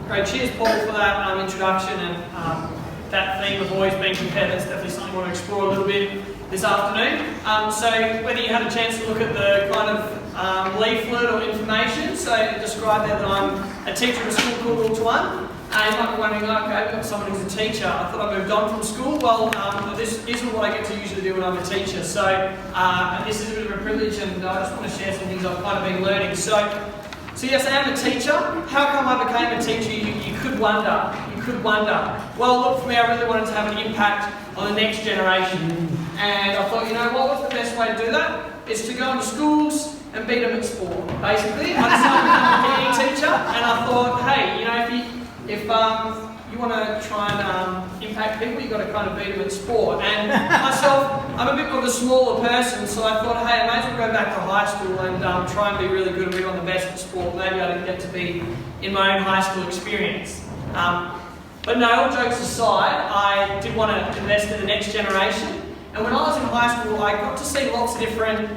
Great, cheers Paul for that introduction and that theme of always being compared. That's definitely something I want to explore a little bit this afternoon. So whether you had a chance to look at the kind of leaflet or information, so it described there that I'm a teacher at a school called All to One. You might be wondering, okay, I've got someone who's a teacher. I thought I moved on from school. Well, this isn't what I get to usually do when I'm a teacher. So this is a bit of a privilege, and I just want to share some things I've kind of been learning. So yes, I am a teacher. How come I became a teacher? You could wonder. You could wonder. Well, look, for me, I really wanted to have an impact on the next generation. And I thought, you know what, what's the best way to do that? It's to go into schools and beat them at sport, basically. I decided to become a PE teacher, and I thought, hey, you know, if you want to try and impact people, you've got to kind of beat them at sport. And myself, I'm a bit more of a smaller person, so I thought, hey, I may as well go back to high school and try and be really good and be one of the best at sport. Maybe I didn't get to be in my own high school experience. But no, all jokes aside, I did want to invest in the next generation. And when I was in high school, I got to see lots of different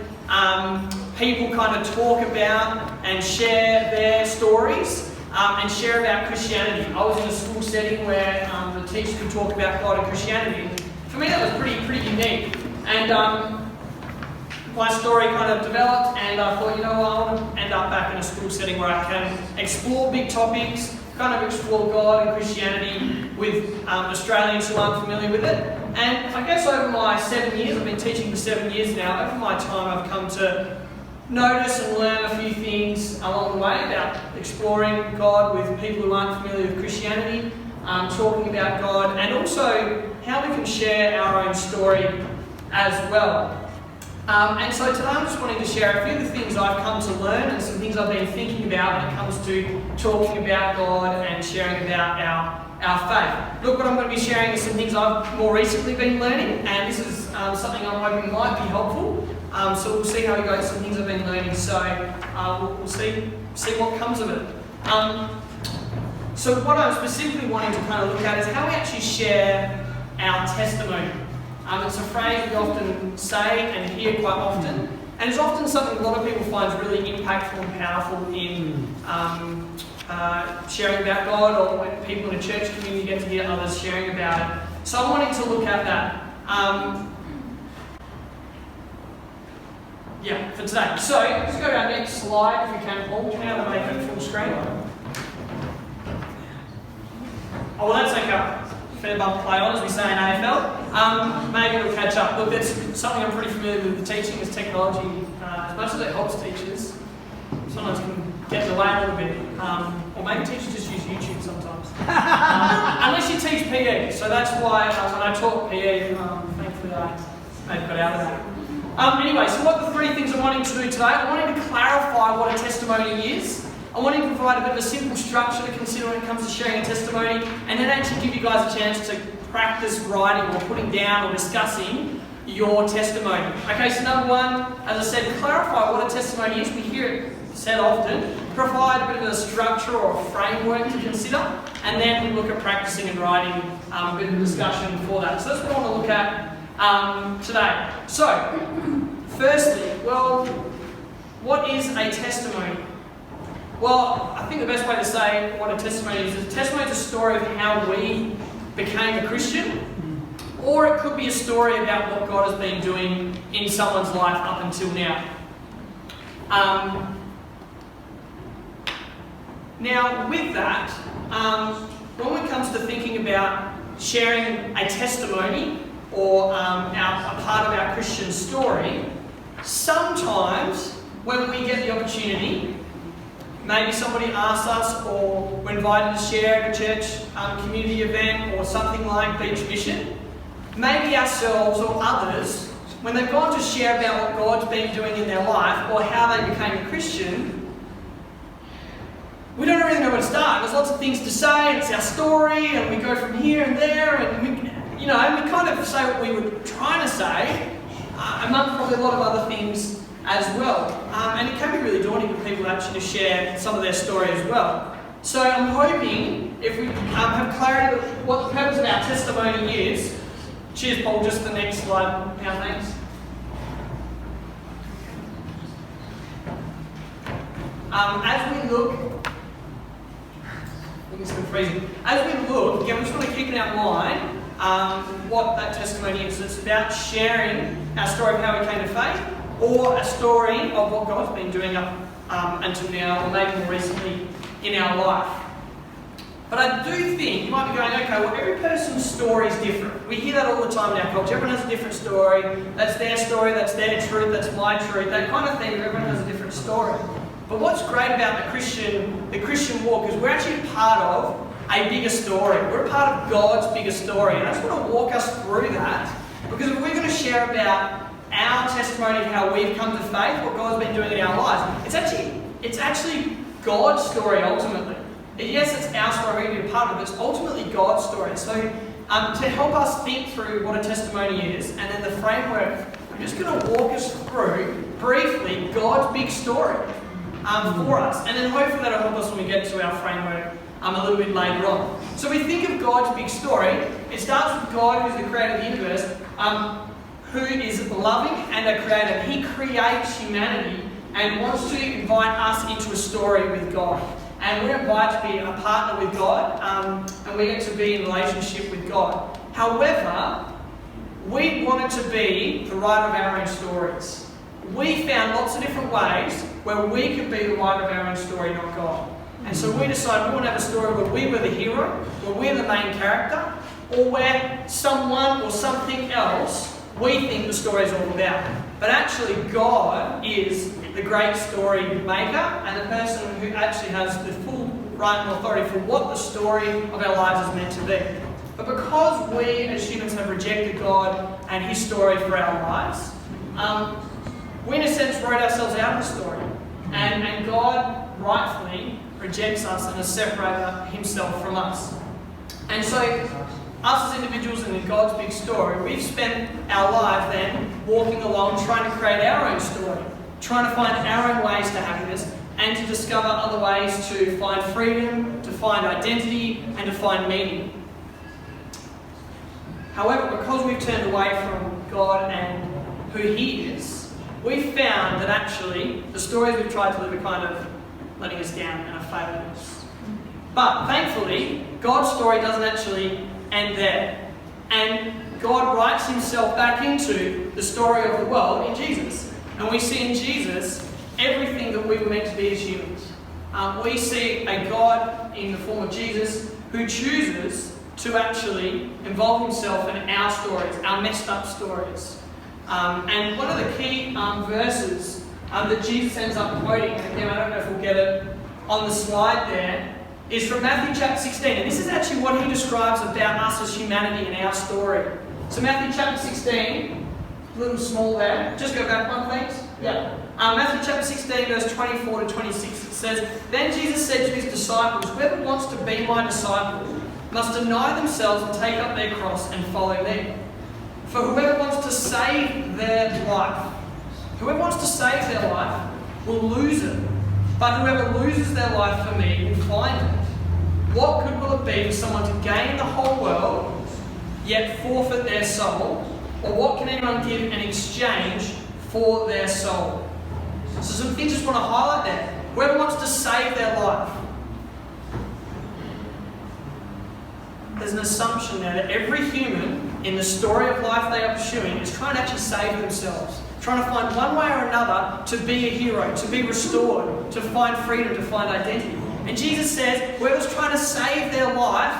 people kind of talk about and share their stories. And share about Christianity. I was in a school setting where the teacher could talk about God and Christianity. And for me, that was pretty unique. And my story kind of developed, and I thought, you know what, I want to end up back in a school setting where I can explore big topics, kind of explore God and Christianity with Australians who aren't familiar with it. And I guess over my 7 years, I've been teaching for 7 years now, over my time I've come to notice and learn a few things along the way about exploring God with people who aren't familiar with Christianity, talking about God, and also how we can share our own story as well. And so today I'm just wanting to share a few of the things I've come to learn and some things I've been thinking about when it comes to talking about God and sharing about our faith. Look, what I'm going to be sharing is some things I've more recently been learning, and this is something I'm hoping might be helpful. So we'll see how we go. Some things I've been learning. So we'll see what comes of it. So what I'm specifically wanting to kind of look at is how we actually share our testimony. It's a phrase we often say and hear quite often, and it's often something a lot of people find really impactful and powerful in sharing about God, or when people in a church community get to hear others sharing about it. So I'm wanting to look at that. For today. So, let's go to our next slide if you can, Paul. Do you know how to make it full screen? Oh, well, that's like a fair bump play on, as we say in AFL. Maybe it'll catch up. Look, that's something I'm pretty familiar with. The teaching is technology. As much as it helps teachers, sometimes can get in the way a little bit. Or maybe teachers just use YouTube sometimes. Unless you teach PE. So that's why when I taught PE, thankfully I maybe got out of that. Anyway, so what are the three things I'm wanting to do today? I'm wanting to clarify what a testimony is. I'm wanting to provide a bit of a simple structure to consider when it comes to sharing a testimony, and then actually give you guys a chance to practice writing or putting down or discussing your testimony. Okay, so number one, as I said, clarify what a testimony is. We hear it said often. Provide a bit of a structure or a framework to consider, and then we look at practicing and writing a bit of a discussion for that. So that's what I want to look at today. So, firstly, well, what is a testimony? Well, I think the best way to say what a testimony is a testimony is a story of how we became a Christian, or it could be a story about what God has been doing in someone's life up until now. Now, with that, when it comes to thinking about sharing a testimony, or a part of our Christian story, sometimes when we get the opportunity, maybe somebody asks us, or we're invited to share at a church community event or something like Beach Mission, maybe ourselves or others, when they've gone to share about what God's been doing in their life or how they became a Christian, we don't really know where to start. There's lots of things to say, it's our story, and we go from here and there, and we kind of say what we were trying to say, among probably a lot of other things as well. And it can be really daunting for people actually to share some of their story as well. So I'm hoping, if we have clarity of what the purpose of our testimony is. Cheers, Paul, just the next slide now, thanks. As we look think it's still freezing. As we look, again, we just want to keep in our mind what that testimony is. It's about sharing our story of how we came to faith, or a story of what God's been doing up until now, or maybe more recently in our life. But I do think you might be going, okay, well, every person's story is different. We hear that all the time in our culture. Everyone has a different story. That's their truth, that's my truth, that kind of thing. Everyone has a different story. But what's great about the Christian walk is we're actually part of a bigger story. We're a part of God's bigger story. And I just want to walk us through that, because if we're going to share about our testimony of how we've come to faith, what God's been doing in our lives, it's actually God's story ultimately. Yes, it's our story, we're a part of it, it's ultimately God's story. So to help us think through what a testimony is, and then the framework, I'm just going to walk us through, briefly, God's big story for us. And then hopefully that'll help us when we get to our framework a little bit later on. So we think of God's big story. It starts with God, who's the creator of the universe, who is loving and a creator. He creates humanity and wants to invite us into a story with God. And we're invited to be a partner with God, and we get to be in relationship with God. However, we want it to be the writer of our own stories. We found lots of different ways where we could be the writer of our own story, not God. And so we decided we want to have a story where we were the hero, where we're the main character, or where someone or something else we think the story is all about. But actually, God is the great story maker and the person who actually has the full right and authority for what the story of our lives is meant to be. But because we as humans have rejected God and His story for our lives, we in a sense wrote ourselves out of the story. And God rightfully rejects us and has separated Himself from us. And so, us as individuals and in God's big story, we've spent our life then walking along trying to create our own story, trying to find our own ways to happiness and to discover other ways to find freedom, to find identity, and to find meaning. However, because we've turned away from God and who He is, we've found that actually the stories we've tried to live are kind of letting us down and are failing us. But thankfully, God's story doesn't actually end there. And God writes Himself back into the story of the world in Jesus. And we see in Jesus everything that we were meant to be as humans. We see a God in the form of Jesus who chooses to actually involve Himself in our stories, our messed up stories. And one of the key verses that Jesus ends up quoting, and again, I don't know if we'll get it on the slide there, is from Matthew chapter 16. And this is actually what He describes about us as humanity and our story. So Matthew chapter 16, a little small there. Just go back one, please. Yeah. Matthew chapter 16, verse 24 to 26. It says, "Then Jesus said to His disciples, 'Whoever wants to be my disciple must deny themselves and take up their cross and follow me. For whoever wants to save their life will lose it. But whoever loses their life for me will find it. What good will it be for someone to gain the whole world, yet forfeit their soul? Or what can anyone give in exchange for their soul?'" So some things I just want to highlight there. Whoever wants to save their life. There's an assumption there that every human in the story of life they are pursuing is trying to actually save themselves. Trying to find one way or another to be a hero, to be restored, to find freedom, to find identity. And Jesus says, whoever's trying to save their life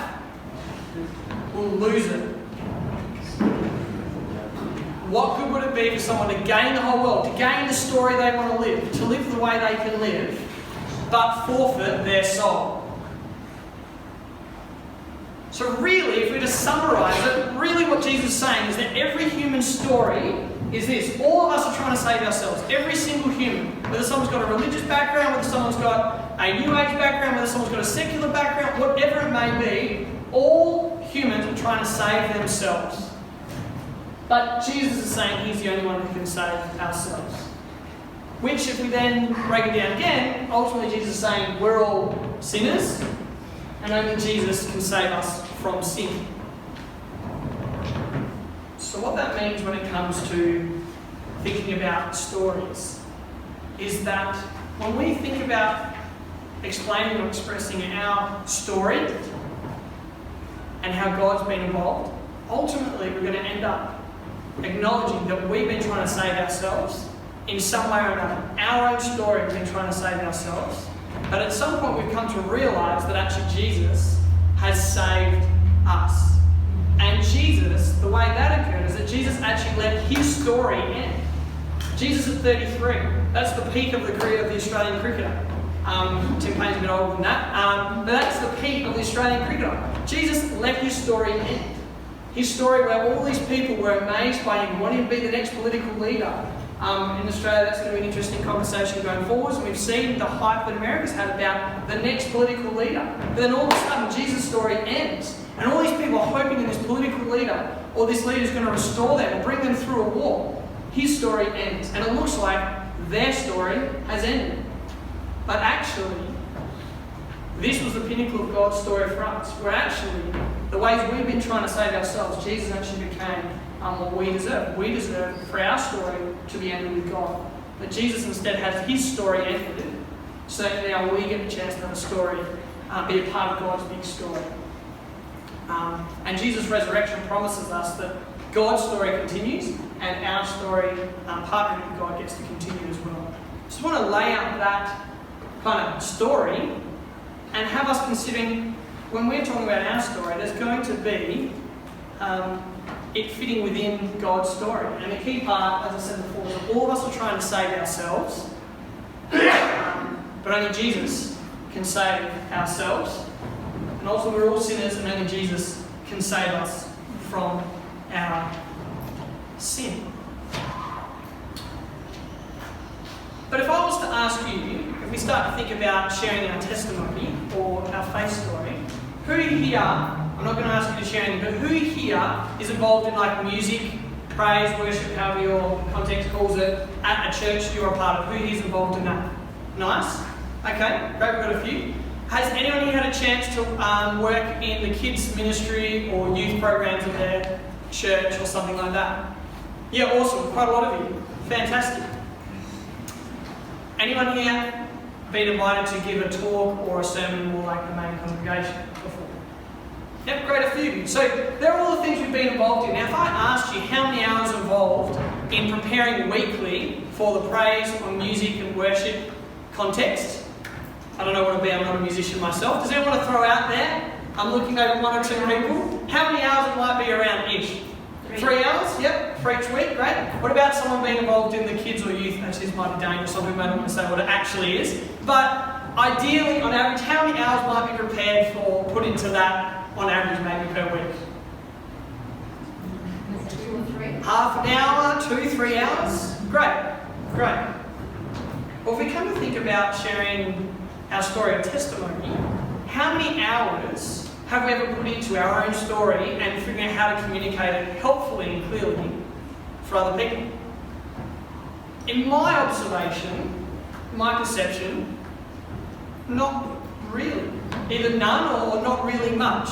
will lose it. What good would it be for someone to gain the whole world, to gain the story they want to live the way they can live, but forfeit their soul? So really, if we just summarise it, really what Jesus is saying is that every human story is this. All of us are trying to save ourselves. Every single human. Whether someone's got a religious background, whether someone's got a New Age background, whether someone's got a secular background, whatever it may be, all humans are trying to save themselves. But Jesus is saying He's the only one who can save ourselves. Which, if we then break it down again, ultimately Jesus is saying we're all sinners, and only Jesus can save us from sin. So what that means when it comes to thinking about stories is that when we think about explaining or expressing our story and how God's been involved, ultimately we're going to end up acknowledging that we've been trying to save ourselves in some way or another. Our own story we've been trying to save ourselves. But at some point we've come to realise that actually Jesus has saved us. And Jesus, the way that occurred is that Jesus actually let his story end. Jesus at 33, that's the peak of the career of the Australian cricketer. Tim Payne's a bit older than that, but that's the peak of the Australian cricketer. Jesus let his story end. His story where all these people were amazed by him, wanting to be the next political leader. In Australia, that's going to be an interesting conversation going forwards, and we've seen the hype that America's had about the next political leader. But then all of a sudden, Jesus' story ends, and all these people are hoping that this political leader, or this leader is going to restore them, or bring them through a war. His story ends, and it looks like their story has ended. But actually, this was the pinnacle of God's story for us, where actually, the ways we've been trying to save ourselves, Jesus actually became what we deserve. We deserve for our story to be ended with God. But Jesus instead has his story ended, so that now we get the chance to have a story, be a part of God's big story. And Jesus' resurrection promises us that God's story continues, and our story, partnering with God, gets to continue as well. Just want to lay out that kind of story and have us considering, when we're talking about our story, there's going to be it fitting within God's story. And the key part, as I said before, is that all of us are trying to save ourselves, but only Jesus can save ourselves. And also we're all sinners, and only Jesus can save us from our sin. But if I was to ask you, if we start to think about sharing our testimony or our faith story, who here, I'm not going to ask you to share anything, but who here is involved in like music, praise, worship, however your context calls it, at a church you're a part of? Who is involved in that? Nice. Okay, great, we've got a few. Has anyone here had a chance to work in the kids ministry or youth programs at their church or something like that? Yeah, awesome. Quite a lot of you. Fantastic. Anyone here been invited to give a talk or a sermon more like the main congregation before? Yep, great, a few of you. So there are all the things we've been involved in. Now, if I asked you how many hours involved in preparing weekly for the praise or music and worship context, I don't know what it'll be, I'm not a musician myself. Does anyone want to throw out there? I'm looking over one or two people. How many hours it might be around each? 3 hours? Yep, for each week, great. What about someone being involved in the kids or youth? Actually, this might be dangerous, some people may not want to say what it actually is. But ideally, on average, how many hours might be prepared for, put into that, on average, maybe per week? 2 or 3. Half an hour, 2, 3 hours? Great, great. Well, if we come to think about sharing our story of testimony, how many hours have we ever put into our own story and figuring out how to communicate it helpfully and clearly for other people? In my observation, my perception, not really. Either none or not really much.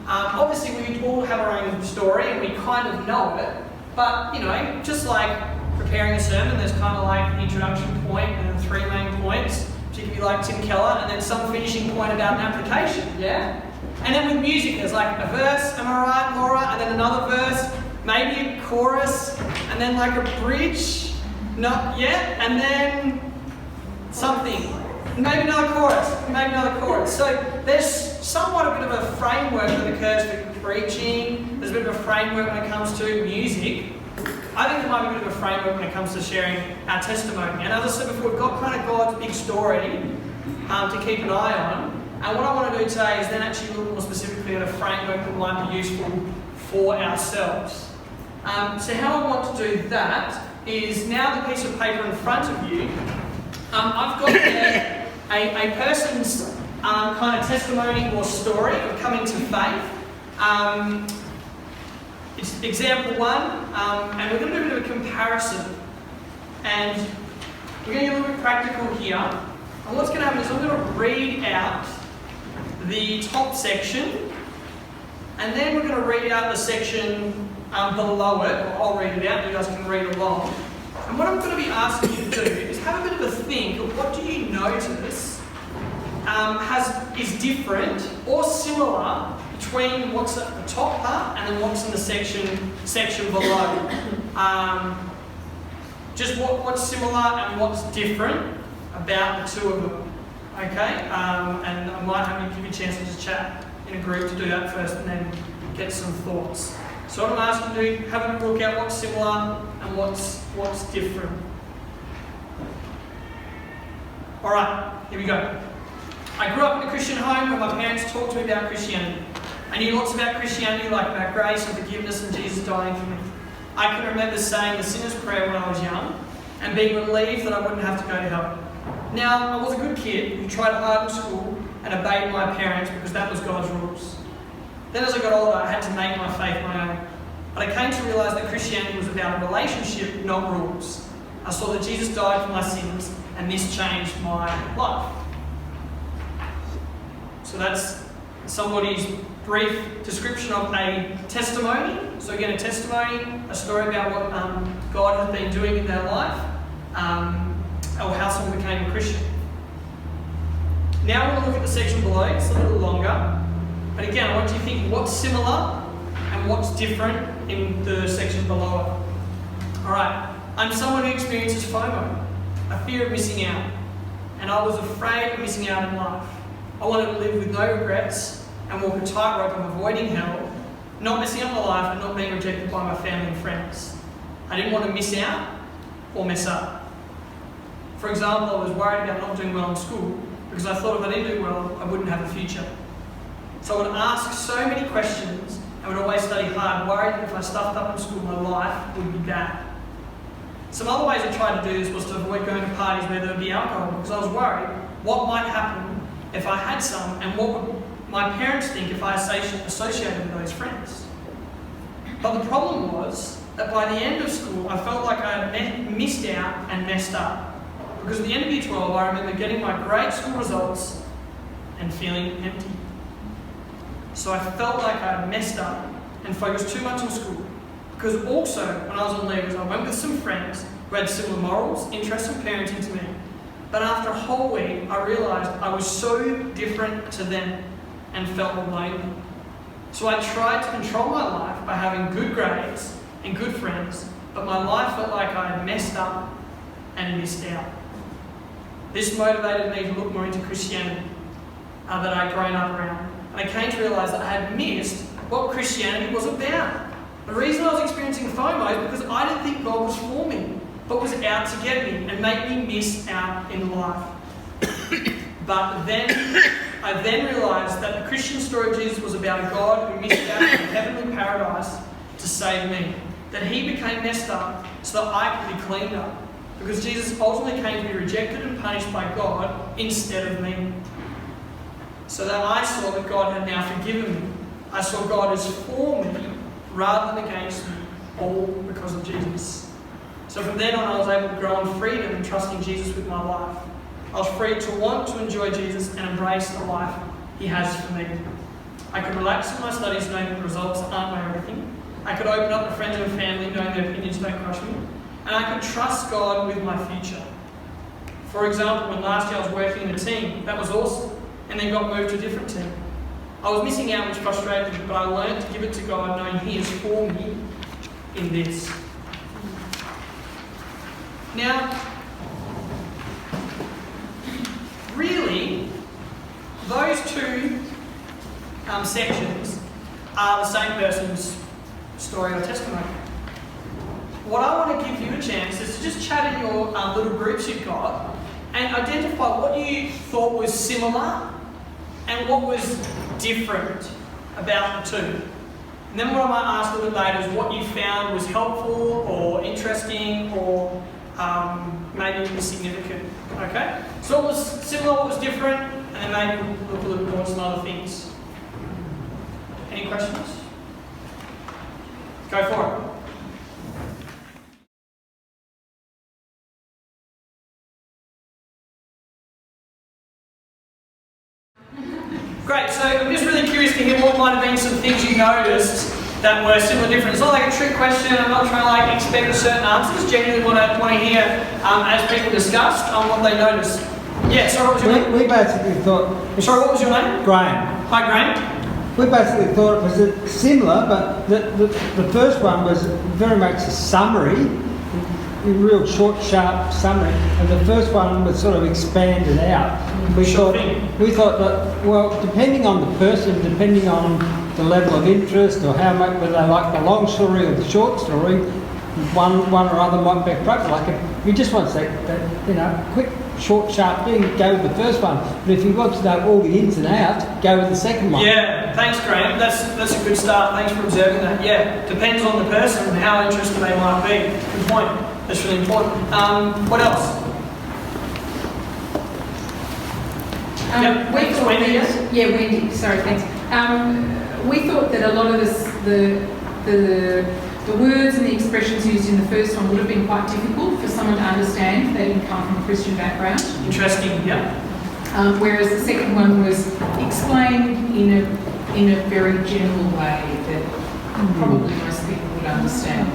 Obviously, we all have our own story and we kind of know it, but, you know, just like preparing a sermon, there's kind of like an introduction point and then 3 main points, particularly like Tim Keller, and then some finishing point about an application, yeah? And then with music, there's like a verse, am I right, Laura? And then another verse, maybe a chorus, and then like a bridge, not yet, and then something. Maybe another chorus, So there's somewhat a bit of a framework that occurs for preaching. There's a bit of a framework when it comes to music. I think there might be a bit of a framework when it comes to sharing our testimony. And as I said before, we've got kind of God's big story to keep an eye on. And what I want to do today is then actually look more specifically at a framework that might be useful for ourselves. So how I want to do that is, now the piece of paper in front of you, I've got there a person's kind of testimony or story of coming to faith. It's example 1, and we're going to do a bit of a comparison. And we're going to get a little bit practical here. And what's going to happen is I'm going to read out the top section, and then we're going to read out the section below it, or I'll read it out and you guys can read along. And what I'm going to be asking you to do is have a bit of a think of what do you notice is different or similar between what's at the top part and then what's in the section below. Just what's similar and what's different about the two of them. Okay? And I might have you give you a chance to just chat in a group to do that first and then get some thoughts. So what I'm asking you to do, have a look at what's similar and what's different. Alright, here we go. I grew up in a Christian home where my parents talked to me about Christianity. I knew lots about Christianity, like about grace and forgiveness and Jesus dying for me. I can remember saying the sinner's prayer when I was young and being relieved that I wouldn't have to go to hell. Now, I was a good kid who tried hard in school and obeyed my parents because that was God's rules. Then as I got older, I had to make my faith my own. But I came to realise that Christianity was about a relationship, not rules. I saw that Jesus died for my sins and this changed my life. So that's somebody's brief description of a testimony. So again, a testimony, a story about what God has been doing in their life, or how someone became a Christian. Now we're going to look at the section below. It's a little longer. But again, I want you to think what's similar and what's different in the section below it. Alright, I'm someone who experiences FOMO, a fear of missing out. And I was afraid of missing out in life. I wanted to live with no regrets and walk a tightrope of avoiding hell, not messing up my life and not being rejected by my family and friends. I didn't want to miss out or mess up. For example, I was worried about not doing well in school because I thought if I didn't do well, I wouldn't have a future. So I would ask so many questions and would always study hard, worried that if I stuffed up in school, my life would be bad. Some other ways I tried to do this was to avoid going to parties where there would be alcohol because I was worried what might happen if I had some and what would my parents think if I associated with those friends. But the problem was that by the end of school, I felt like I had missed out and messed up. Because at the end of year 12, I remember getting my great school results and feeling empty. So I felt like I had messed up and focused too much on school. Because also, when I was on leavers, I went with some friends who had similar morals, interests and parenting to me. But after a whole week, I realised I was so different to them and felt lonely. So I tried to control my life by having good grades and good friends, but my life felt like I had messed up and missed out. This motivated me to look more into Christianity that I'd grown up around. And I came to realise that I had missed what Christianity was about. The reason I was experiencing FOMO is because I didn't think God was for me, but was out to get me and make me miss out in life. But then I realised that the Christian story of Jesus was about a God who missed out in heavenly paradise to save me. That he became messed up so that I could be cleaned up. Because Jesus ultimately came to be rejected and punished by God instead of me. So that I saw that God had now forgiven me. I saw God as for me rather than against me, all because of Jesus. So from then on I was able to grow in freedom and trusting Jesus with my life. I was free to want to enjoy Jesus and embrace the life he has for me. I could relax in my studies knowing that the results aren't my everything. I could open up to friends and family knowing their opinions don't crush me. And I could trust God with my future. For example, when last year I was working in a team, that was awesome, and then got moved to a different team. I was missing out, which frustrated me, but I learned to give it to God knowing he is for me in this. Now, really, those two sections are the same person's story or testimony. What I want to give you a chance is to just chat in your little groups you've got and identify what you thought was similar and what was different about the two. And then what I might ask a little bit later is what you found was helpful or interesting or maybe even significant. Okay? So what was similar, what was different, and then maybe we'll look a little bit more at some other things. Any questions? Go for it. Great, so I'm just really curious to hear what might have been some things you noticed that were similar, different. It's not like a trick question, I'm not trying to expect a certain answer, just genuinely want to hear as people discuss what they noticed. Yeah, sorry, what was your name? We basically thought... Sorry, what was your name? Graham. Hi, Graham. We basically thought it was similar, but the first one was very much a summary, a real short, sharp summary, and the first one was sort of expanded out. We thought that, well, depending on the person, depending on the level of interest or how much, whether they like the long story or the short story, one or other might be appropriate. Like if you just want that quick, short, sharp thing, go with the first one. But if you want to know all the ins and outs, go with the second one. Yeah, thanks, Graham. That's a good start. Thanks for observing that. Yeah, depends on the person and how interested they might be. Good point. That's really important. What else? Wendy. Sorry, thanks. We thought that a lot of the words and the expressions used in the first one would have been quite difficult for someone to understand if they didn't come from a Christian background. Interesting, yeah. Whereas the second one was explained in a very general way that probably most people would understand.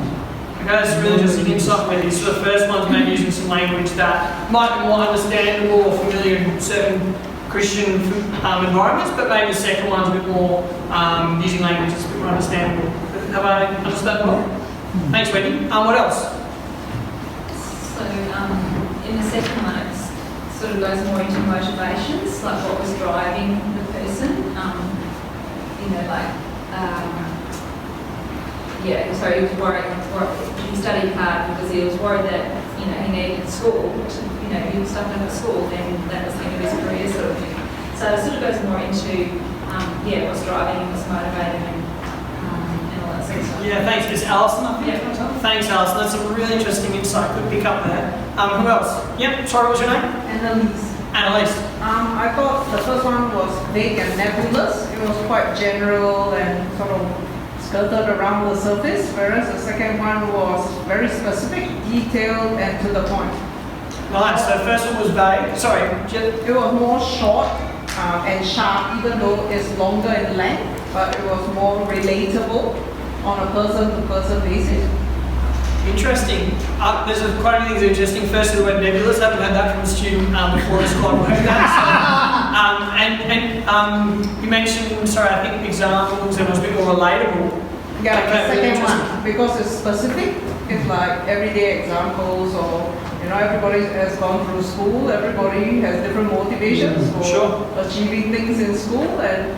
Okay, that's really interesting insight with you. So the first one's maybe using some language that might be more understandable or familiar in certain Christian environments, but maybe the second one's a bit more using language that's a bit more understandable. Have I understood that well? Thanks, Wendy. What else? So, in the second one, it sort of goes more into motivations, like what was driving the person. So he was worried. He studied hard because he was worried that he needed school. He was stuck at school, then that was the end of his career, sort of thing. So it sort of goes more into what's driving him, what's motivating him. Yeah, thanks. Is Alison up here? Yeah. Thanks, Alison. That's a really interesting insight. Good pick up there. Who else? Yep. Sorry, what was your name? Annalise. Annalise. I thought the first one was vague and nebulous. It was quite general and sort of skirted around the surface, whereas the second one was very specific, detailed, and to the point. Nice. So the first one was vague. Sorry. It was more short and sharp, even though it's longer in length, but it was more relatable on a person-to-person basis. Interesting. There's quite a few things interesting. First, the word nebulous. I haven't heard that from a student before this quite worked out. You mentioned, I think examples, and it was a bit more relatable. Yeah, the second one, because it's specific. It's like everyday examples, or everybody has gone through school. Everybody has different motivations for achieving things in school, and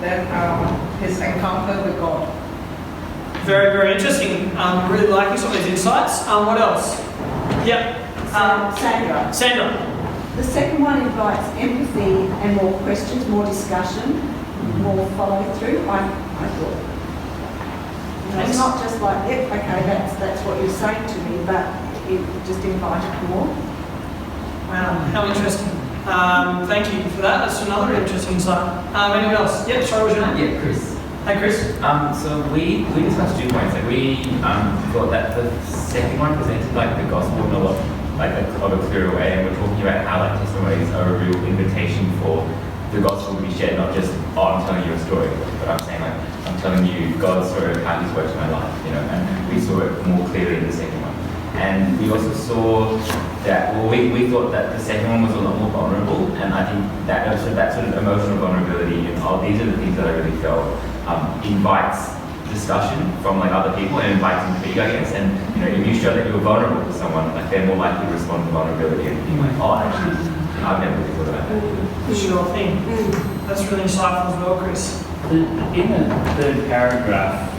then his encounter with God. Very, very interesting. Really liking some of these insights. What else? Yep. Sandra. The second one invites empathy and more questions, more discussion, more follow through. I thought. It's not just like, yep, okay, that's what you're saying to me, but it just invited more. Wow, how interesting. Thank you for that. That's another interesting insight. Anyone else? Yep. Sorry, what was your name? Yeah, Chris. Hey, Chris. So we discussed 2 points. Like we thought that the second one presented like the gospel in a lot of a clearer way, and we're talking about how like testimonies are a real invitation for the gospel to be shared, not just I'm telling you a story, but I'm saying like I'm telling you God's story of how He's worked in my life, and we saw it more clearly in the second one. And we also saw that we thought that the second one was a lot more vulnerable, and I think that sort of emotional vulnerability and these are the things that I really felt invites discussion from like other people and invites intrigue, I guess. And if you show that you're vulnerable to someone, like they're more likely to respond to vulnerability and being like, oh, actually, I've never really thought about that. Sure thing. That's really insightful as well, Chris. In the third paragraph,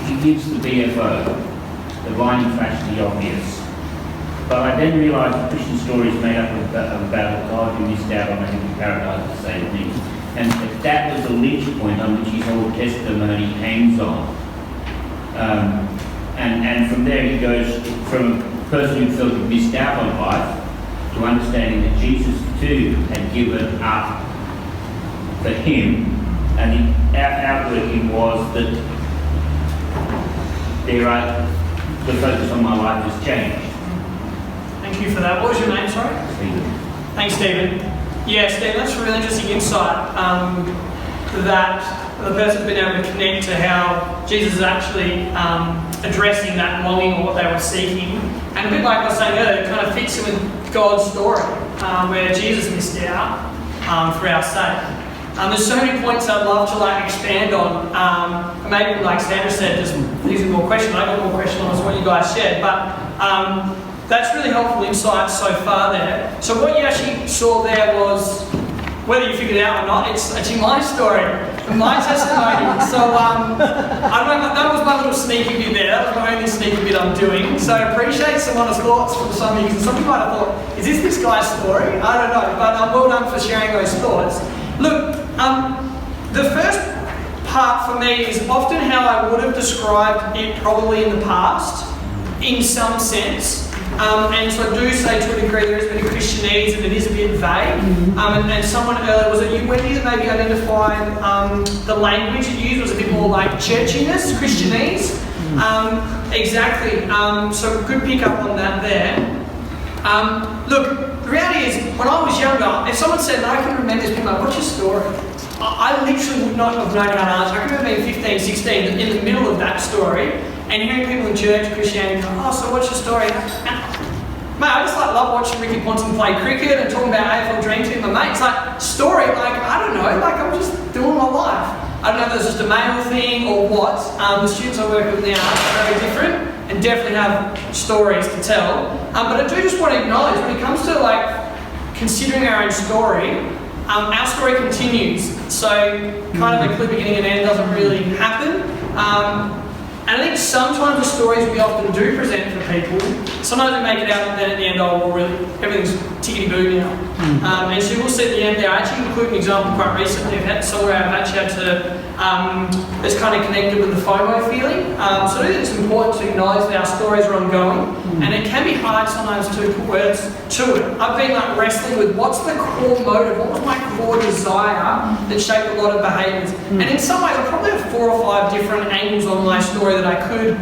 he gives the BFO, the blinding flash to the obvious. But I then realised the Christian story is made up of about a God who missed out on a heavy paradise to save me. And that was the linch point on which his whole testimony hangs on. And from there he goes from a person who felt he missed out on life to understanding that Jesus too had given up for him, and the outworking was that the focus on my life has changed. Thank you for that. What was your name, sorry? Stephen. Thanks, Stephen. Yeah, Stephen, that's a really interesting insight. That the person's been able to connect to how Jesus is actually addressing that longing or what they were seeking. And a bit like I was saying earlier, it kind of fits in with God's story, where Jesus missed out for our sake. There's so many points I'd love to expand on. Maybe like Sandra said, just using more questions. I got more questions on what you guys shared, but that's really helpful insight so far there. So what you actually saw there was, whether you figured it out or not, it's actually my story, my testimony. So that was my little sneaky bit there. That was my only sneaky bit I'm doing. So I appreciate some honest thoughts from some of you, because some people might have thought, is this guy's story? I don't know, but well done for sharing those thoughts. Look, the first part for me is often how I would have described it probably in the past, in some sense. And so I do say to a degree there is a bit of Christianese and it is a bit vague. And someone earlier, was it you, Wendy, that maybe identified the language you used was a bit more like churchiness, Christianese? Exactly. So good pick up on that there. Look, the reality is, when I was younger, if someone said, I can remember this, people like, what's your story? I literally would not have known how to answer. I can remember being 15, 16, in the middle of that story, and hearing people in church, Christianity, go, oh, so what's your story? Mate, I just love watching Ricky Ponson play cricket and talking about AFL Dream Team with my mates. Story, I don't know, I'm just doing my life. I don't know if it's just a male thing or what. The students I work with now are very different and definitely have stories to tell. But I do just want to acknowledge, when it comes to considering our own story, our story continues. So kind of a clear beginning and end doesn't really happen. And I think sometimes the stories we often do present for people, sometimes we make it out and then at the end, oh, well, really, everything's tickety-boo now. And so we'll see at the end there, I actually include an example quite recently of somewhere I've actually had to, it's kind of connected with the FOMO feeling. So I think it's important to acknowledge that our stories are ongoing, and it can be hard sometimes to put words to it. I've been wrestling with what's the core motive, what was my core desire that shaped a lot of behaviours. And in some ways, I probably have 4 or 5 different angles on my story that I could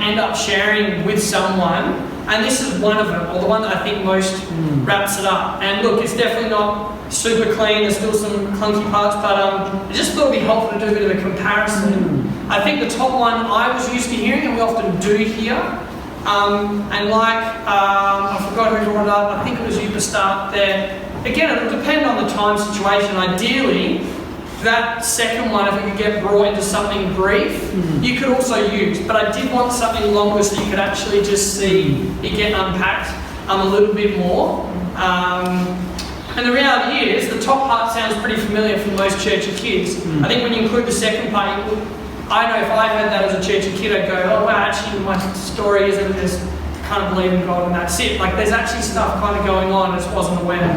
end up sharing with someone, and this is one of them, or the one that I think most wraps it up. And look, it's definitely not super clean, there's still some clunky parts, but I just thought it'd be helpful to do a bit of a comparison. I think the top one I was used to hearing, and we often do hear, and I forgot who brought it up, I think it was you to start there. Again, it will depend on the time situation. Ideally, that second one, if it could get brought into something brief, you could also use. But I did want something longer so you could actually just see it get unpacked a little bit more. And the reality is, the top part sounds pretty familiar for most churchy kids. I think when you include the second part, I know if I heard that as a churchy kid, I'd go, oh wow, actually my story isn't just kind of believe in God and that's it. There's actually stuff kind of going on, I just wasn't aware.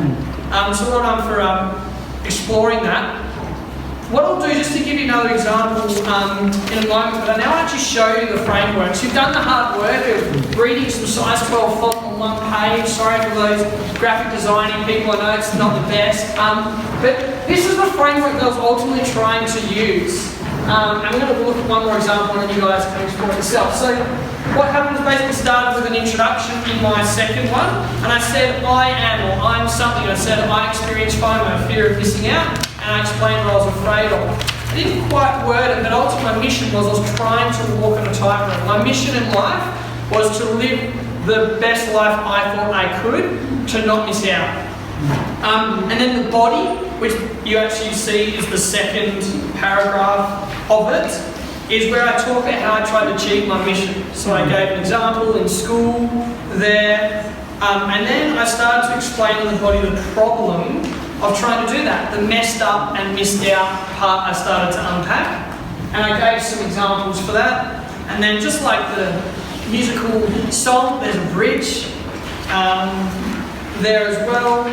So well done for exploring that. What I'll do, just to give you another example in a moment, but I now actually show you the frameworks. You've done the hard work of reading some size 12 font on one page. Sorry for those graphic designing people, I know it's not the best. But this is the framework that I was ultimately trying to use. And we're going to look at one more example and then you guys can explore it yourself. So what happened is basically started with an introduction in my second one, and I said I am, or I'm something. I said I experience FOMO, fear of missing out, and I explained what I was afraid of. I didn't quite word it, but ultimately my mission was I was trying to walk on a tightrope. My mission in life was to live the best life I thought I could, to not miss out. And then the body, which you actually see is the second paragraph of it, is where I talk about how I tried to achieve my mission. So I gave an example in school there, and then I started to explain in the body the problem of trying to do that. The messed up and missed out part I started to unpack, and I gave some examples for that. And then just like the musical song, there's a bridge there as well.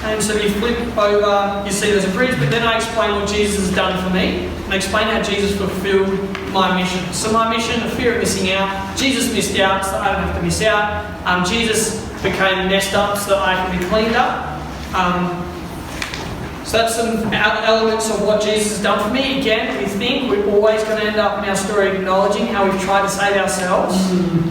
And so if you flip over, you see there's a bridge, but then I explain what Jesus has done for me, and I explain how Jesus fulfilled my mission. So my mission, the fear of missing out, Jesus missed out so I don't have to miss out. Jesus became messed up so that I can be cleaned up. So that's some elements of what Jesus has done for me. Again, we think we're always going to end up in our story acknowledging how we've tried to save ourselves,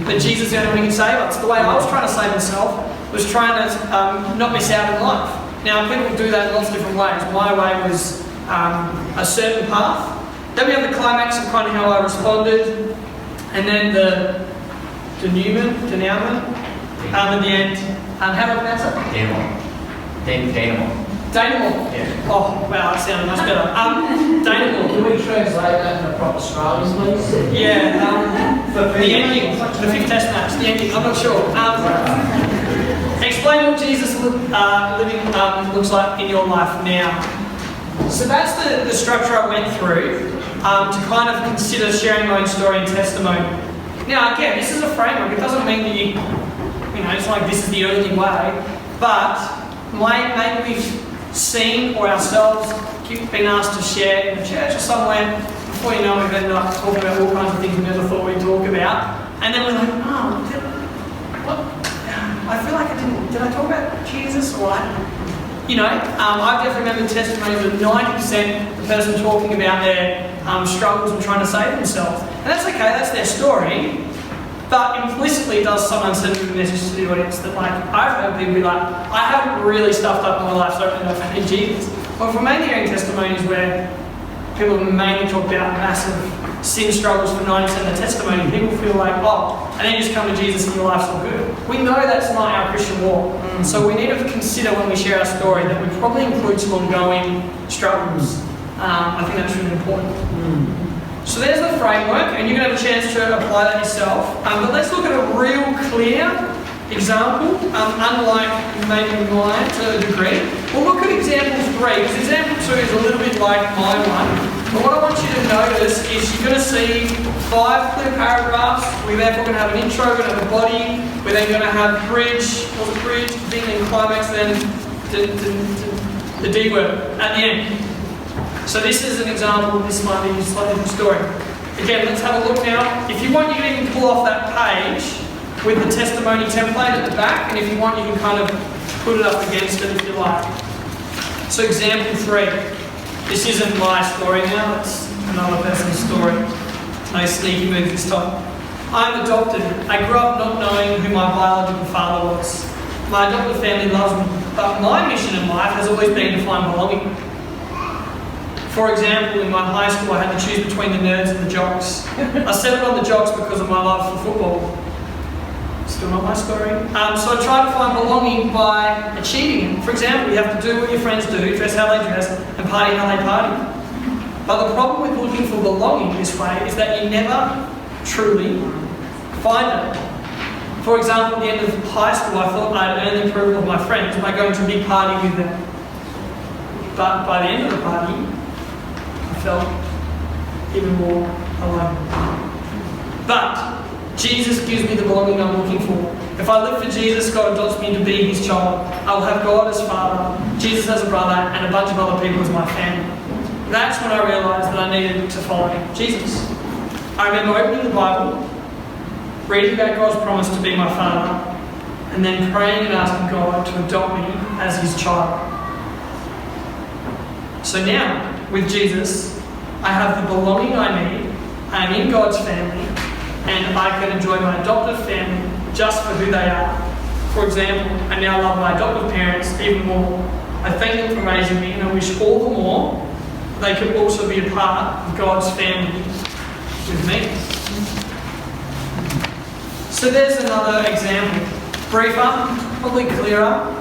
but Jesus is the only one who can save us. The way I was trying to save myself was trying to not miss out in life. Now, people do that in lots of different ways. My way was a certain path. Then we have the climax of kind of how I responded, and then the denouement at the end. How do I pronounce it? Denouement. Denouement. Yeah. Oh, wow, that sounded much better. Denouement. Can we translate that in a proper Australian, please? Yeah, the ending, the fifth test match, the ending, I'm not sure. Explain what Jesus living looks like in your life now. So that's the structure I went through to kind of consider sharing my own story and testimony. Now, again, this is a framework. It doesn't mean that you know, it's like this is the only way, but maybe we've seen or ourselves been asked to share in a church or somewhere. Before you know it, we've ended up talking about all kinds of things we never thought we'd talk about. And then we're like, what? I feel like did I talk about Jesus or what? You know, I've definitely remembered testimonies of 90% the person talking about their struggles and trying to save themselves. And that's okay, that's their story. But implicitly it does sometimes send a message to the audience that, like, I've heard people be like, I haven't really stuffed up my life, so I don't know if I need Jesus. But from mainly hearing testimonies where people mainly talk about massive sin struggles for 90% of the testimony, people feel like, oh, and then you just come to Jesus and your life's all good. We know that's not our Christian walk. So we need to consider when we share our story that we probably include some ongoing struggles. I think that's really important. So there's the framework, and you're going to have a chance to apply that yourself. But let's look at a real clear example, unlike maybe mine to a degree. We'll look at example 3, because example 2 is a little bit like my one. But what I want you to notice is you're going to see 5 clear paragraphs. We're therefore going to have an intro, we're going to have a body, we're then going to have bridge, then climax, then the D word at the end. So this is an example, this might be a slightly different story. Again, let's have a look now. If you want, you can even pull off that page with the testimony template at the back, and if you want, you can kind of put it up against it if you like. So example 3. This isn't my story now, it's another person's story. No sneaky move this time. I'm adopted. I grew up not knowing who my biological father was. My adopted family loves me, but my mission in life has always been to find belonging. For example, in my high school, I had to choose between the nerds and the jocks. I settled on the jocks because of my love for football. Still not my story. So I tried to find belonging by achieving. For example, you have to do what your friends do, dress how they dress, and party how they party. But the problem with looking for belonging this way is that you never truly find it. For example, at the end of high school, I thought I'd earn the approval of my friends by going to a big party with them. But by the end of the party, I felt even more alone. But Jesus gives me the belonging I'm looking for. If I live for Jesus, God adopts me to be His child. I will have God as Father, Jesus as a brother, and a bunch of other people as my family. That's when I realised that I needed to follow Jesus. I remember opening the Bible, reading about God's promise to be my Father, and then praying and asking God to adopt me as His child. So now, with Jesus, I have the belonging I need, I am in God's family, and I can enjoy my adoptive family just for who they are. For example, I now love my adoptive parents even more. I thank them for raising me, and I wish all the more they could also be a part of God's family with me. So there's another example. Briefer, probably clearer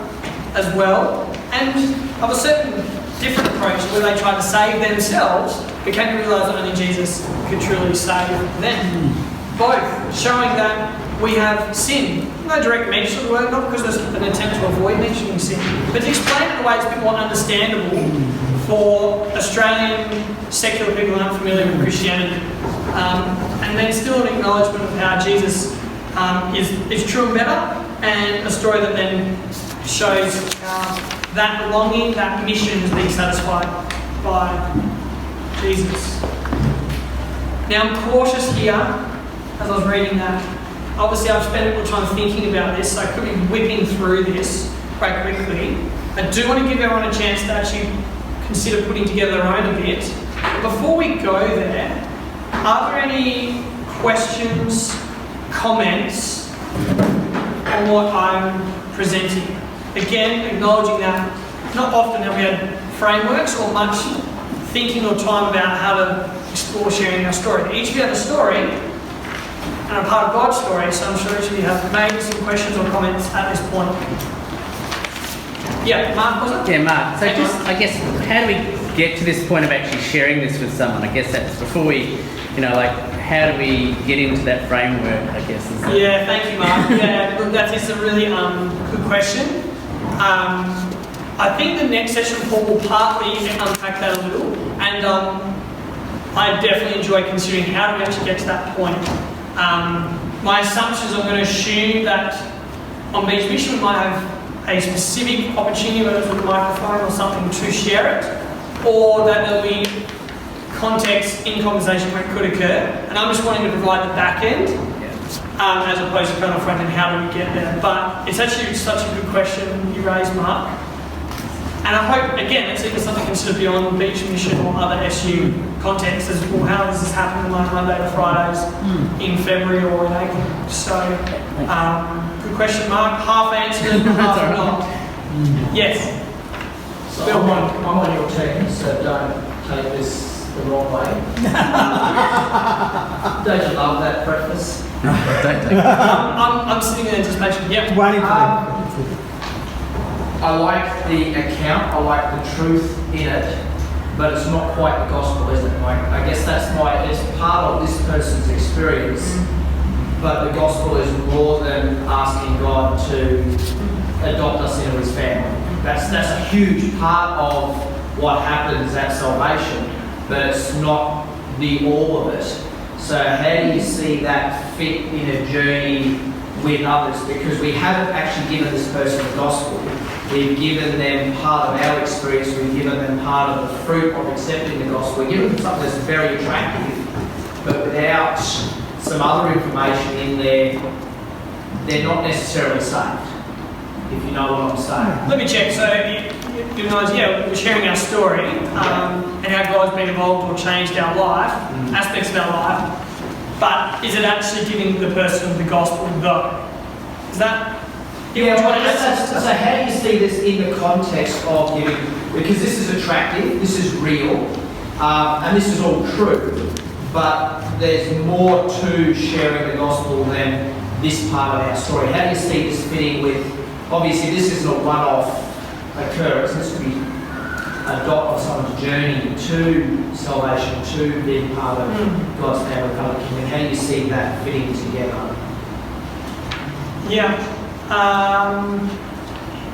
as well, and of a certain different approach where they tried to save themselves, but came to realise that only Jesus could truly save them. Both showing that we have sin. No direct mention of the word, not because there's an attempt to avoid mentioning sin, but to explain it in a way that's a bit more understandable for Australian secular people who aren't familiar with Christianity. And then still an acknowledgement of how Jesus is true and better, and a story that then shows that belonging, that mission is being satisfied by Jesus. Now I'm cautious here, as I was reading that. Obviously I've spent a little time thinking about this, so I could be whipping through this quite quickly. I do want to give everyone a chance to actually consider putting together their own a bit. Before we go there, are there any questions, comments on what I'm presenting? Again, acknowledging that not often have we had frameworks or much thinking or time about how to explore sharing our story. Each of you have a story and a part of God's story, so I'm sure each of you have maybe some questions or comments at this point. Yeah, Mark, was it? Yeah, Mark. So Hey, just, Mark. I guess, how do we get to this point of actually sharing this with someone? I guess that's before we, how do we get into that framework, I guess? Yeah, thank you, Mark. Yeah, look, that is a really good question. I think the next session, Paul, will partly unpack that a little, and I definitely enjoy considering how do we actually get to that point. My assumptions, I'm going to assume that on Beach Mission we might have a specific opportunity, whether it's with a microphone or something, to share it, or that there'll be context in conversation where it could occur, and I'm just wanting to provide the back end as opposed to kind of front end, how do we get there. But it's actually such a good question you raised, Mark, and I hope, again, it's even something to consider beyond Beach Mission or other SU contexts as well. How does this happen like Monday to Fridays in February or in April? So good question, Mark. Half answered, half not. Yes. So I'm on your team, so don't take this the wrong way. Don't you love that preface? Don't take it. I'm sitting in anticipation. Yep. Waiting for I like the account, I like the truth in it, but it's not quite the gospel, is it? Like, I guess it's part of this person's experience, but the gospel is more than asking God to adopt us into his family. That's a huge part of what happens at salvation, but it's not the all of it. So how do you see that fit in a journey with others? Because we haven't actually given this person the gospel. We've given them part of our experience, we've given them part of the fruit of accepting the gospel. We've given them something that's very attractive, but without some other information in there, they're not necessarily saved, if you know what I'm saying. Let me check. So, you guys, we're sharing our story and how God's been involved or changed our life, aspects of our life, but is it actually giving the person the gospel though? Is that... So how do you see this in the context of giving, because this is attractive, this is real, and this is all true, but there's more to sharing the gospel than this part of our story. How do you see this fitting with, obviously this isn't a one-off occurrence, this could be a dot of someone's journey to salvation, to being part of God's family, part of the kingdom. How do you see that fitting together? Yeah.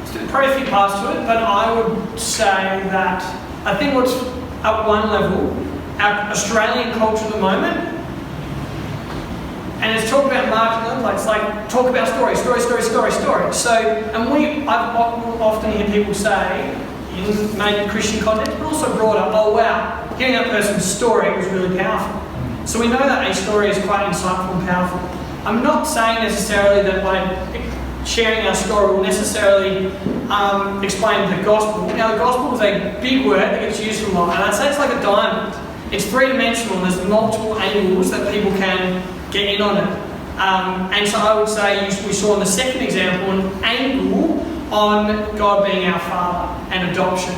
There's probably a few parts to it, but I would say that I think what's at one level, our Australian culture at the moment, and it's talk about marketing, like talk about story. So, and I've often hear people say, in maybe Christian context, but also broader, oh wow, hearing that person's story was really powerful. So we know that a story is quite insightful and powerful. I'm not saying necessarily that by sharing our story will necessarily explain the gospel. Now, the gospel is a big word that gets used a lot, and I'd say it's like a diamond. It's three-dimensional. There's multiple angles that people can get in on it. And so I would say we saw in the second example an angle on God being our Father and adoption.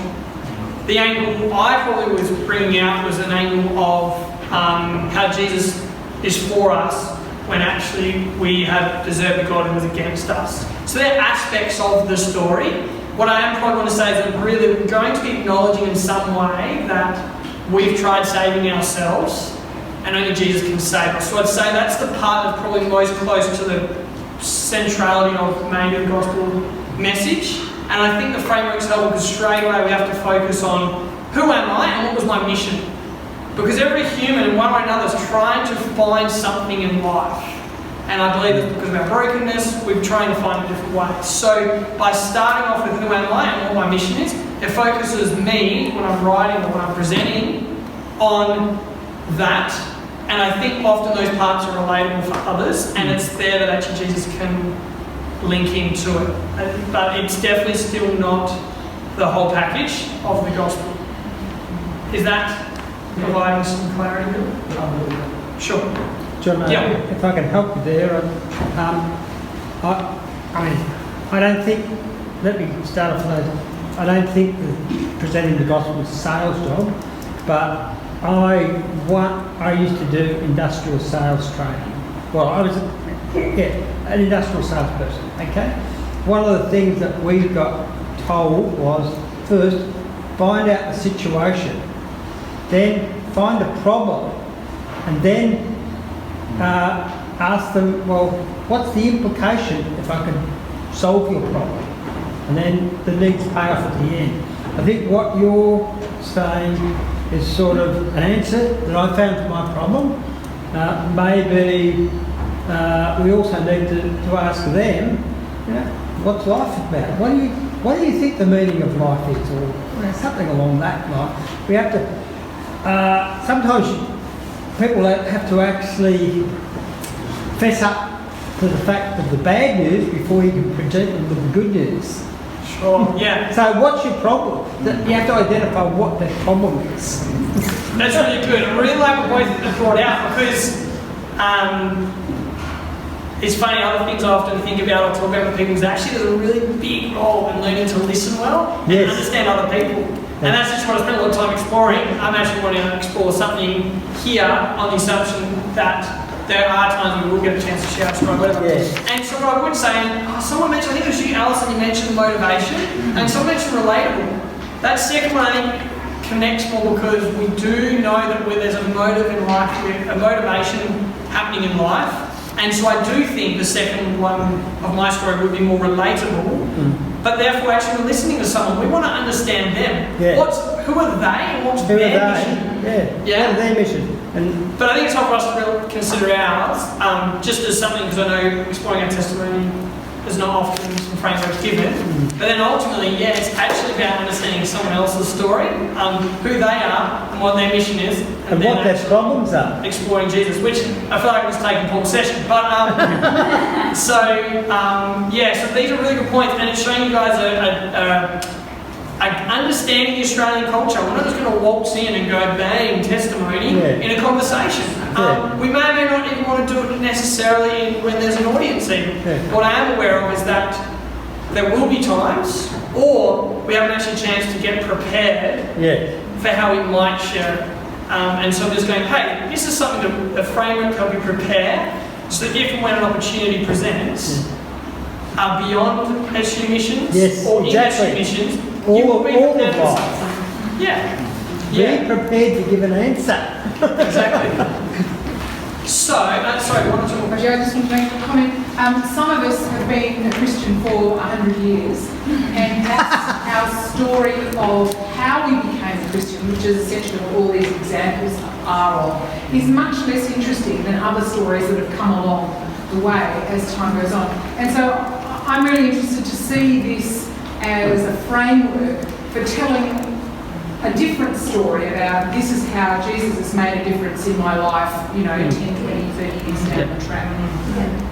The angle I probably was bringing out was an angle of how Jesus is for us, when actually we have deserved a God who was against us. So they're aspects of the story. What I am probably going to say is that really we're going to be acknowledging in some way that we've tried saving ourselves and only Jesus can save us. So I'd say that's the part that's probably most close to the centrality of maybe the gospel message. And I think the framework's helpful because straight away we have to focus on who am I and what was my mission. Because every human, in one way or another, is trying to find something in life. And I believe that because of our brokenness, we're trying to find a different way. So by starting off with who am I and what my mission is, it focuses me, when I'm writing or when I'm presenting, on that. And I think often those parts are relatable for others, and it's there that actually Jesus can link into it. But it's definitely still not the whole package of the gospel. Is that providing some clarity? Sure. Jono, if I can help you there, I don't think, let me start off with that. I don't think that presenting the gospel is a sales job. but I used to do industrial sales training. Well, I was an industrial salesperson, okay? One of the things that we got told was, first, find out the situation, then find the problem, and then ask them, well, what's the implication if I can solve your problem? And then the needs pay off at the end. I think what you're saying is sort of an answer that I found to my problem. Maybe we also need to ask them, what's life about? What do you think the meaning of life is? Or something along that line. We have to, sometimes people have to actually fess up to the fact of the bad news before you can present them with the good news. Sure, yeah. So what's your problem? You have to identify what that problem is. That's really good. I really like what both have brought out because it's funny, other things I often think about or talk about with people is actually there's a really big role in learning to listen well and understand other people. And that's just what I spent a lot of time exploring. I'm actually wanting to explore something here on the assumption that there are times we will get a chance to share our story, whatever. And so what I would say, someone mentioned, I think it was you, Alison, you mentioned motivation, and someone mentioned relatable. That second one, I think, connects more because we do know that when there's a motive in life, a motivation happening in life, and so I do think the second one of my story would be more relatable, but therefore actually we're listening to someone, we want to understand them. Who are they and what's their mission? What are their mission? But I think it's hard for us to really consider ours, just as something, because I know exploring our testimony is not often some framework given, but then ultimately, it's actually about understanding someone else's story, who they are and what their mission is, and what their problems are. Exploring Jesus, which I feel like was taking Paul's session, but so these are really good points, and it's showing you guys understanding the Australian culture. We're not just going to waltz in and go bang testimony in a conversation. We may or may not even want to do it necessarily when there's an audience even. What I am aware of is that there will be times, or we haven't actually a chance to get prepared for how we might share it. And so I'm just going, hey, this is something a framework to help you prepare, so that if and when an opportunity presents, beyond SU missions or in SU missions, you will be prepared for something. Be prepared to give an answer. Exactly. So, sorry, one or two more questions. I just want to make a comment. Some of us have been a Christian for 100 years, and that's our story of how we became a Christian, which is essentially what all these examples are of, is much less interesting than other stories that have come along the way as time goes on. And so I'm really interested to see this as a framework for telling a different story about this is how Jesus has made a difference in my life, 10, 20, 30 years down the track.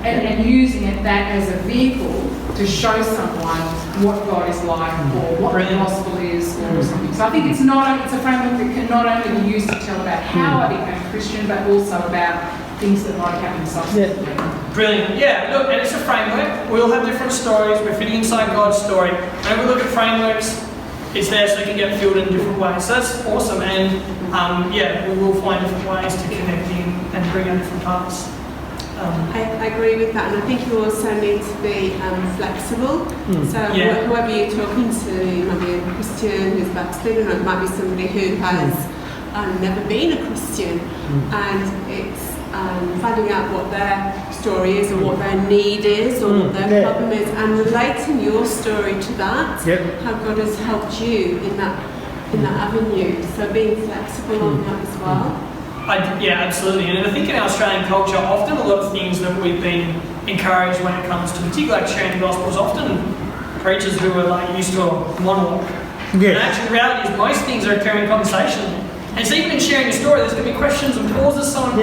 And using that as a vehicle to show someone what God is like or what the gospel is or something. So I think it's a framework that can not only be used to tell about how I became a Christian, but also about things that might happen subsequently. Brilliant. Look, and it's a framework. We all have different stories. We're fitting inside God's story. And if we look at frameworks, it's there so it can get filled in different ways. So that's awesome. And we will find different ways to connect in and bring out different parts. I agree with that, and I think you also need to be flexible. So whoever you're talking to, you might be a Christian who's backslidden, or it might be somebody who has never been a Christian, and it's finding out what their story is or what their need is or what their problem is, and relating your story to that, how God has helped you in that avenue. So being flexible on that as well. Absolutely. And I think in our Australian culture, often a lot of things that we've been encouraged when it comes to particularly like sharing the gospel is often preachers who are used to a monologue. And actually the reality is most things are occurring conversationally. And so even in sharing a story, there's going to be questions and pauses. Someone,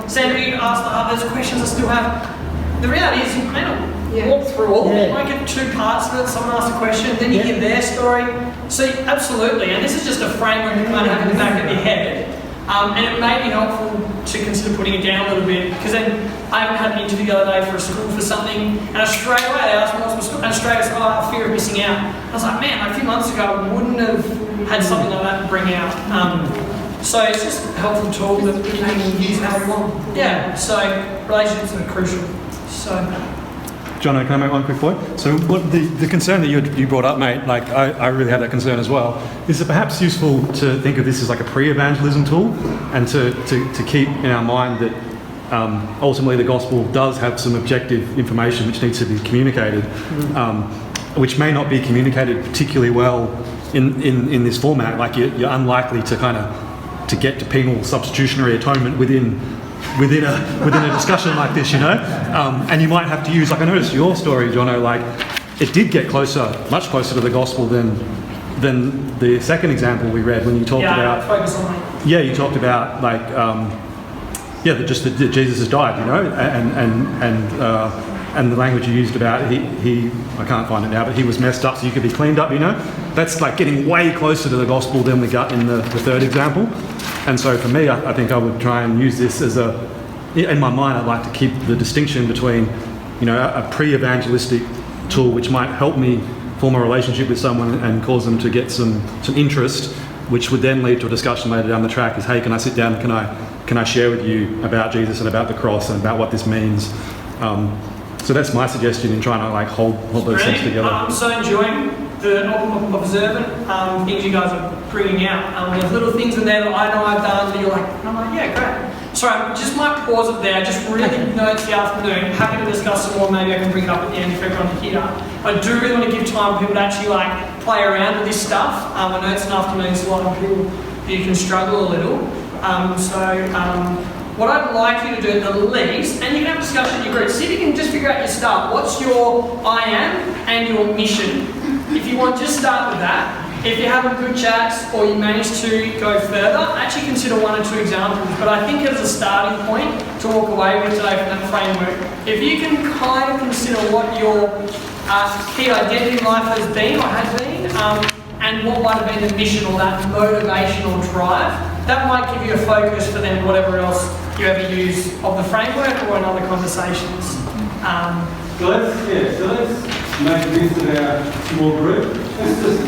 Sandra, you asked there's questions I still have. The reality is you kind of walk through all of it. You might get two parts of it. Someone asks a question, then you hear their story. So absolutely, and this is just a framework you kind of have in the back of your head. And it may be helpful to consider putting it down a little bit, because then I had an interview the other day for a school for something, and straight away they asked me what's my school, and straight away I said, fear of missing out. I was like, man, a few months ago I wouldn't have had something like that to bring out. So it's just a helpful tool that you can use how you want. Yeah, so relationships are crucial. So. Jono, can I make one quick point? So what the concern that you brought up, mate, like I really have that concern as well, is it perhaps useful to think of this as like a pre-evangelism tool and to keep in our mind that ultimately the gospel does have some objective information which needs to be communicated, which may not be communicated particularly well in this format. Like you're unlikely to to get to penal substitutionary atonement within a discussion like this, and you might have to use, like I noticed your story, Jono, like it did get much closer to the gospel than the second example we read when you talked about. Focus on that. Yeah, you talked about like that Jesus has died, and the language you used about he I can't find it now, but he was messed up so you could be cleaned up, That's like getting way closer to the gospel than we got in the third example. And so for me, I think I would try and use this as in my mind, I'd like to keep the distinction between, a pre-evangelistic tool which might help me form a relationship with someone and cause them to get some interest, which would then lead to a discussion later down the track is, hey, can I sit down, can I share with you about Jesus and about the cross and about what this means? So that's my suggestion in trying to hold those things together. I'm so enjoying the observant things you guys are bringing out. There's little things in there that I know I've done that you're like, and I'm like, yeah, great. Sorry, I just might pause it there. Just really know it's the afternoon. Happy to discuss some more. Maybe I can bring it up at the end if everyone's here. I do really want to give time for people to actually play around with this stuff. I know it's an afternoon, so a lot of people you can struggle a little. What I'd like you to do at the least, and you can have a discussion in your group, see if you can just figure out your start. What's your I am and your mission? If you want, just start with that. If you're having good chats or you manage to go further, actually consider 1 or 2 examples. But I think as a starting point to walk away with today from that framework, if you can kind of consider what your key identity in life has been or has been, and what might have been the mission or that motivational drive, that might give you a focus for then whatever else you ever use of the framework or in other conversations. So let's make this of our small group. Let's just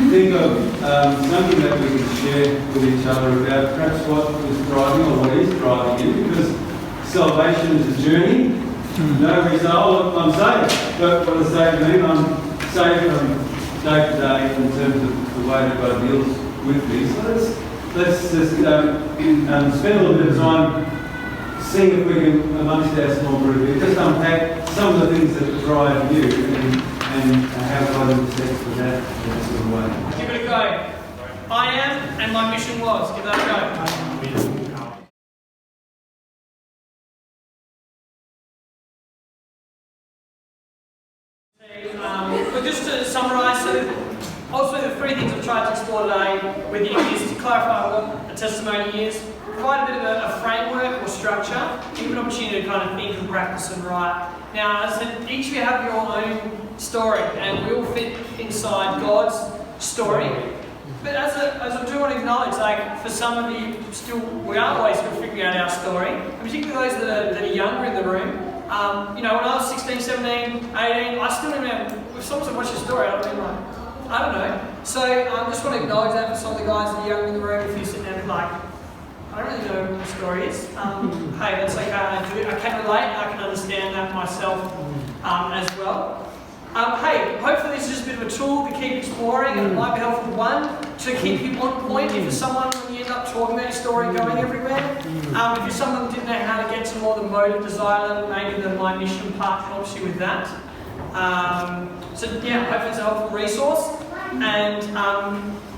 think of something that we can share with each other about perhaps what was driving or what is driving you, because salvation is a journey. No result, I'm saved. But what does saved mean? I'm saved from day to day in terms of the way that God deals with me. So let's just spend a little bit of time seeing if we can, amongst our small group, just unpack some of the things that drive you and how God intersects with that sort of way. Give it a go. I am and my mission was. Give that a go. But just to summarise, also the 3 things I've tried to explore today with you is to clarify what a testimony is, provide a bit of a framework or structure, give an opportunity to kind of think and practice and write. Now, as I said, each of you have your own story, and we all fit inside God's story. But as I do want to acknowledge, for some of you, we are always still figuring out our story, and particularly those that are younger in the room. When I was 16, 17, 18, I still didn't have, if someone said, what's your story? I'd have been like, I don't know. So I just want to acknowledge that for some of the guys that are young in the room. If you're sitting there and like, I don't really know what the story is. Hey, that's okay. I can relate. I can understand that myself as well. Hey, hopefully this is just a bit of a tool to keep exploring, and it might be helpful, one, to keep you on point if you're someone when you end up talking about your story going everywhere. If you're someone who didn't know how to get to more the motive, desire, maybe the my mission part helps you with that. Hopefully it's a helpful resource, and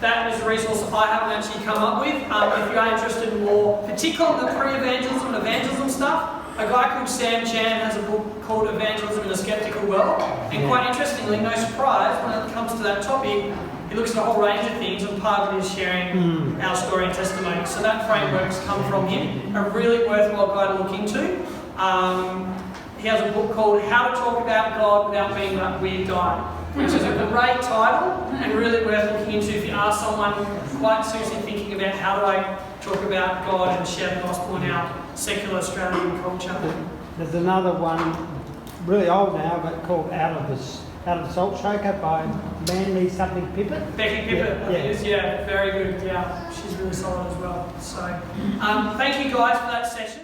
that is a resource I haven't actually come up with. If you are interested in more, particularly the pre-evangelism and evangelism stuff, a guy called Sam Chan has a book called Evangelism in a Skeptical World, and quite interestingly, no surprise, when it comes to that topic, he looks at a whole range of things, and part of it is sharing our story and testimony. So that framework's come from him, a really worthwhile guy to look into. He has a book called How to Talk About God Without Being That Weird Guy, which is a great title and really worth looking into if you are someone quite seriously thinking about how do I talk about God and share the gospel in our secular Australian culture. There's another one, really old now, but called Out of out of the Salt Shaker by Manly something Pippin. Becky Pippin, Yeah, I think it is, yeah, very good. Yeah, she's really solid as well. So, thank you guys for that session.